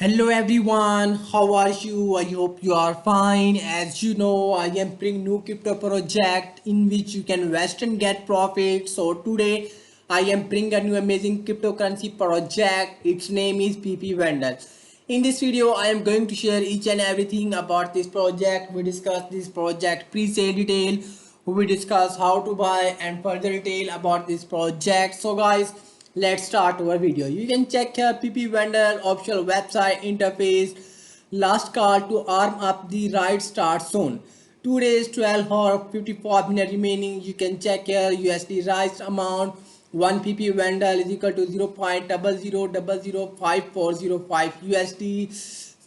Hello everyone, how are you? I hope you are fine. As you know, I am bringing new crypto project in which you can invest and get profit. So today I am bringing a new amazing cryptocurrency project. Its name is PP Vendor. In this video, I am going to share each and everything about this project. We discuss this project pre-sale detail. We discuss how to buy and further detail about this project. So guys, let's start our video. You can check here PP vendor official website interface. Last call to arm up the right start soon. 2 days 12 or 54 minutes remaining. You can check here USD rise amount. 1 PP vendor is equal to 0.00005405 USD.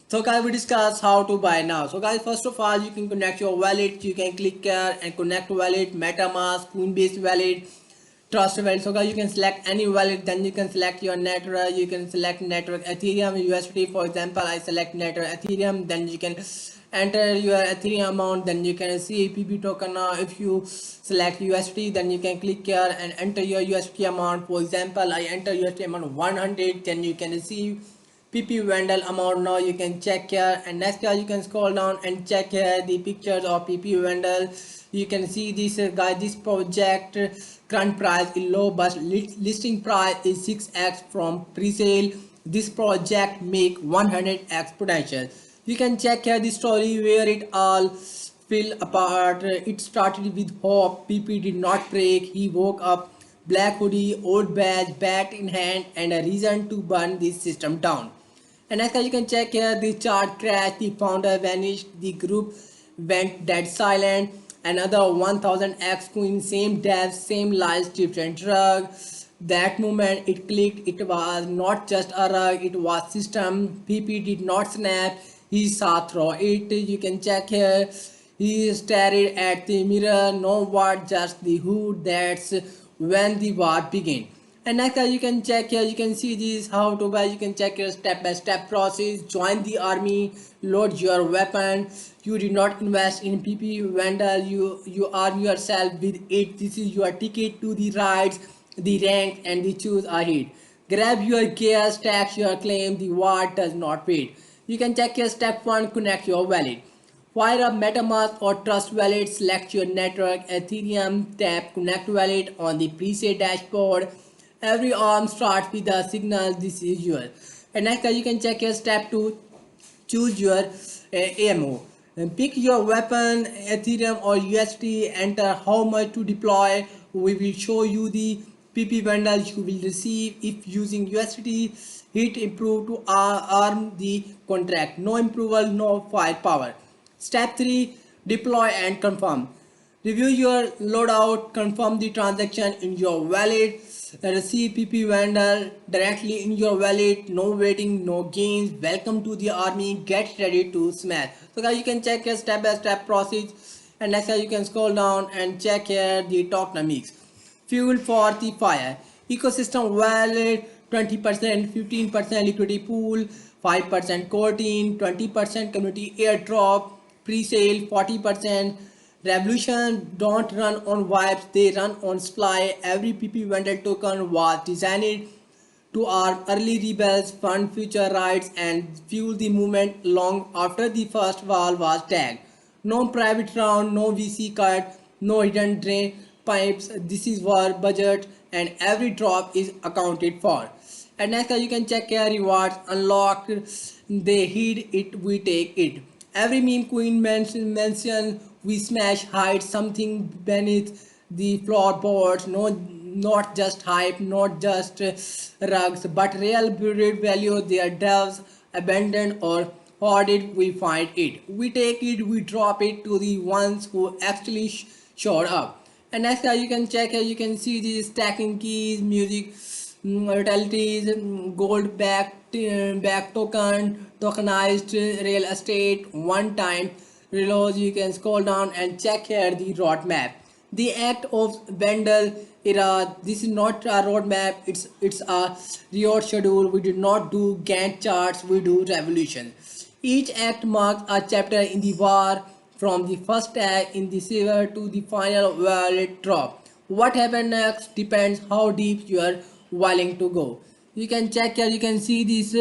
So guys, we discuss how to buy now. So guys, first of all, you can connect your wallet. You can click here and connect wallet, MetaMask, Coinbase wallet, Trust wallet. So guys, you can select any wallet. Then you can select your network. You can select network Ethereum, USD. For example, I select network Ethereum. Then you can enter your Ethereum amount. Then you can see PP token. Now if you select USD, then you can click here and enter your USD amount. For example, I enter USD amount 100. Then you can see PP Vandal amount. Now you can check here, and next here you can scroll down and check here the pictures of PP Vandal. You can see this guys, this project current price is low but listing price is 6x from pre-sale. This project make 100x potential. You can check here the story where it all fell apart. It started with hope. PP did not break. He woke up, black hoodie, old badge, bat in hand, and a reason to burn this system down. And as you can check here, the chart crashed, the founder vanished, the group went dead silent. Another 1000x coin, same devs, same lies, different drug. That moment it clicked, it was not just a rug, it was system. PP did not snap, he saw through it. You can check here. He stared at the mirror, no word, just the hood. That's when the war began. And next you can check here, you can see this how to buy. You can check your step-by-step process. Join the army, load your weapon. You did not invest in PP vendor, you arm yourself with it. This is your ticket to the rides, the rank, and the choose ahead. Grab your gear, stack your claim. The war does not wait. You can check your step 1, connect your wallet. Fire up MetaMask or Trust Wallet, select your network, Ethereum, tap Connect Wallet on the preset dashboard. Every arm starts with a signal, this is yours. And next you can check your step 2, choose your AMO. And pick your weapon, Ethereum or USD, enter how much to deploy. We will show you the PP bundles you will receive if using USD. Hit improve to arm the contract. No approval, no firepower. Step 3, deploy and confirm. Review your loadout, confirm the transaction in your wallet, receive PP vendor directly in your wallet, no waiting, no gains. Welcome to the army, get ready to smash. So guys, you can check your step-by-step process, and next you can scroll down and check here the tokenomics. Fuel for the fire. Ecosystem wallet 20%, 15% liquidity pool, 5% core team, 20% community airdrop, pre-sale 40%. Revolution don't run on vibes, they run on supply. Every PP vendor token was designed to arm early rebels, fund future rights, and fuel the movement long after the first wall was tagged. No private round, no VC cut, no hidden drain pipes. This is war budget, and every drop is accounted for. And next you can check here rewards unlocked. They hid it, we take it. Every meme queen mention we smash hide something beneath the floorboards. No, not just hype, not just rugs, but real buried value. Their devs abandoned or hoarded. We find it. We take it. We drop it to the ones who actually showed up. And next you can check here. You can see the stacking keys, music utilities, gold back token, tokenized real estate, one time reload. You can scroll down and check here the roadmap. The act of Vandal era. This is not a roadmap. It's a reward schedule. We do not do Gantt charts. We do revolution. Each act marks a chapter in the war, from the first tag in the silver to the final wallet drop. What happens next depends how deep you are willing to go. You can check here. You can see this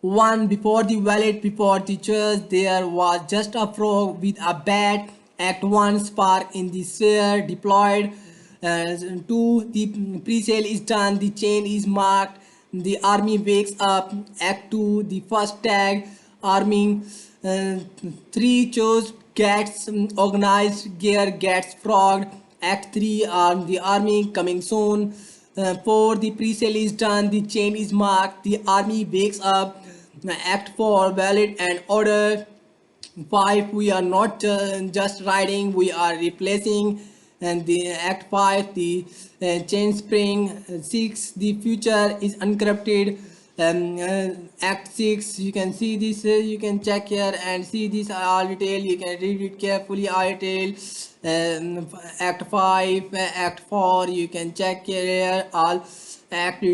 One before the wallet, before the church, there was just a frog with a bat. Act 1, spark in the sphere deployed. 2, the pre-sale is done, the chain is marked, the army wakes up. Act 2, the first tag, arming. uh, 3, chose gets organized, gear gets frogged. Act 3, the army coming soon. 4, the pre-sale is done, the chain is marked, the army wakes up. Act 4, valid and order. 5, we are not just riding, we are replacing. And the act 5, the chain spring. 6, the future is uncorrupted. Act 6, you can see this, you can check here and see this all detail, you can read it carefully all detail. Act 5, act 4, you can check here all act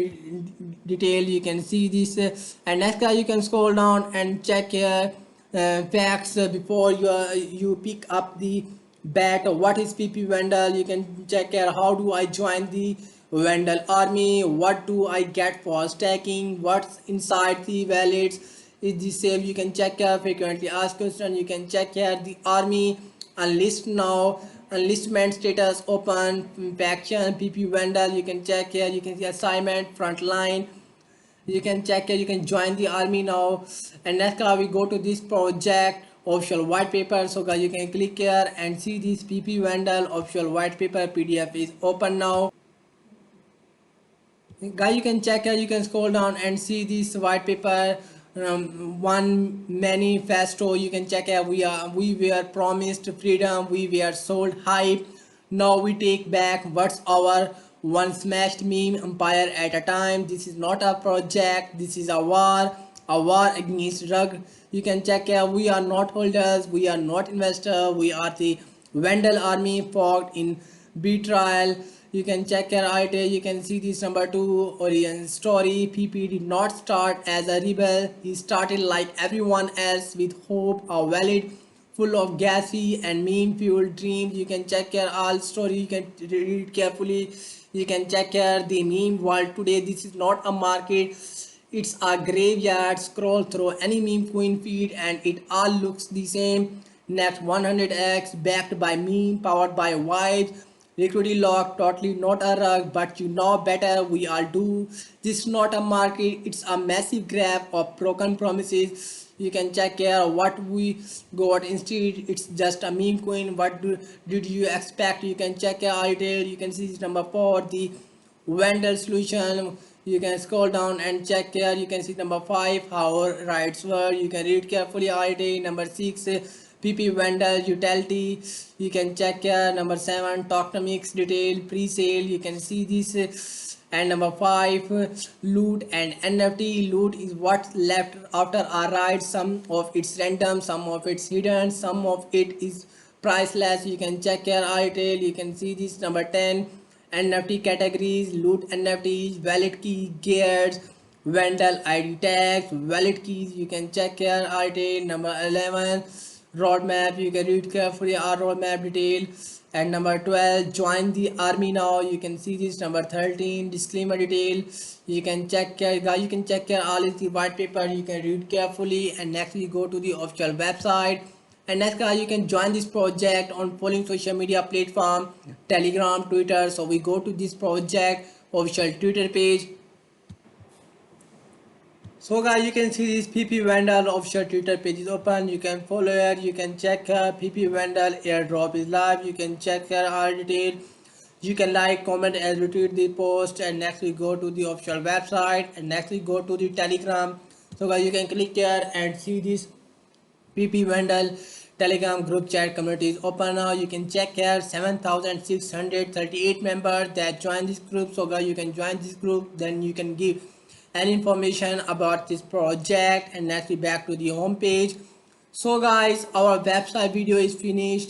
detail, you can see this. And next you can scroll down and check here facts before you pick up the bat. What is PP Vandal? You can check here how do I join the Vandal army, what do I get for stacking, what's inside the wallets, is the same. You can check here frequently asked question, you can check here the army unlist now, enlistment status open, faction PP Vandal, you can check here, you can see assignment frontline, you can check here, you can join the army now. And next we go to this project official white paper. So guys, you can click here and see this PP Vandal official white paper PDF is open now. Guys, you can check here, you can scroll down and see this white paper, one manifesto. You can check here, we were promised freedom, we were sold hype, now we take back what's our one smashed meme empire at a time. This is not a project, this is a war against drug. You can check here, we are not holders, we are not investor, we are the Vandal army fought in betrayal. You can check here right here, you can see this number 2 origin story. PP did not start as a rebel, he started like everyone else with hope, a valid, full of gassy and meme fueled dreams. You can check here all story, you can read it carefully. You can check here the meme world today. This is not a market, it's a graveyard. Scroll through any meme queen feed and it all looks the same. Next 100x backed by meme, powered by vibes, liquidity lock, totally not a rug, but you know better, we all do. This is not a market, it's a massive grab of broken promises. You can check here what we got instead, it's just a meme coin. What did you expect? You can check here detail, you can see this number 4, the Vandal solution. You can scroll down and check here, you can see number 5, how rights were, you can read carefully detail. Number 6, PP Vandal utility, you can check here. Number 7, tokenomics detail, pre-sale, you can see this. And number 5, loot and NFT. Loot is what's left after a ride, some of it's random, some of it's hidden, some of it is priceless. You can check here detail, you can see this. Number 10, NFT categories, loot NFTs, wallet key, gears, Vandal ID tags, wallet keys, you can check here detail. Number 11, roadmap, you can read carefully our roadmap detail. And number 12, join the army now, you can see this. Number 13, disclaimer detail, you can check here guys, you can check here all is the white paper, you can read carefully. And next we go to the official website. And next guys, you can join this project on following social media platform, Telegram, Twitter. So we go to this project official Twitter page. So guys, you can see this PP Vandal official Twitter page is open. You can follow it, you can check here PP Vandal airdrop is live, you can check here all detail, you can like, comment and retweet the post. And next we go to the official website, and next we go to the Telegram. So guys, you can click here and see this PP Vandal Telegram group chat community is open now. You can check here 7,638 members that join this group. So guys, you can join this group, then you can give any information about this project. And next we back to the home page. So guys, our website video is finished.